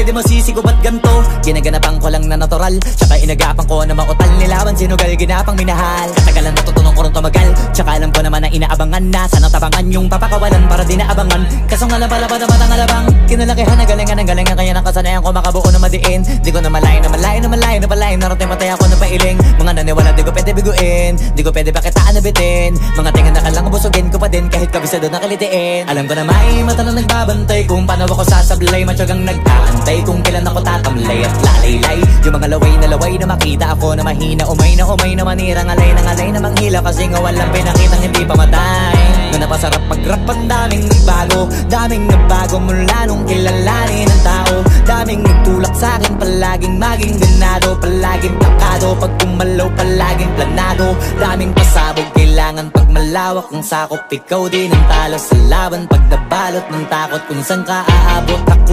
di masisi ko ba't ganto? Ginaganapan ko lang na natural, tsaka inagapan ko na mautal. Nilawan sinugal, ginapang minahal. Katagalan natutunan ko rin tumagal, tsaka alam ko naman na inaabangan na. Sana tabangan yung papakawalan para di naabangan. Kaso nga lang pala ba naman ang alabang kinalakihan na galingan ng galingan, kaya nakasanayan ko makabuo na madiin. Di ko na malayo na malayo na malayo na malayo. Narating matay ako ng pailing. Mga naniwala di ko pwede biguin, di ko pwede pakitaan na bitin. Mga tingan na kalang busugin ko pa din kahit kabisado na kalitiin. Alam ko na may mata na nagbabantay kung paano ako sasablay. Matyagang nag-aantay kung kailan ako tatamlay at lalaylay. Yung mga laway na makita ako na mahina. Umay na manira, ngalay na manghila. Kasi nga walang pinakitang hindi pamatay. Na napasarap mag-rap, ang daming nagbago mula nung kilalanin ang tao. Daming nagtulak sa'kin, palaging maging ganado, palaging plakado. Pag kumalaw, palaging planado. Daming pasabog, kailangan pag malawak ang sakop. Ikaw din ang talo sa laban pag nabalot ng takot kung saan ka aabot. Ako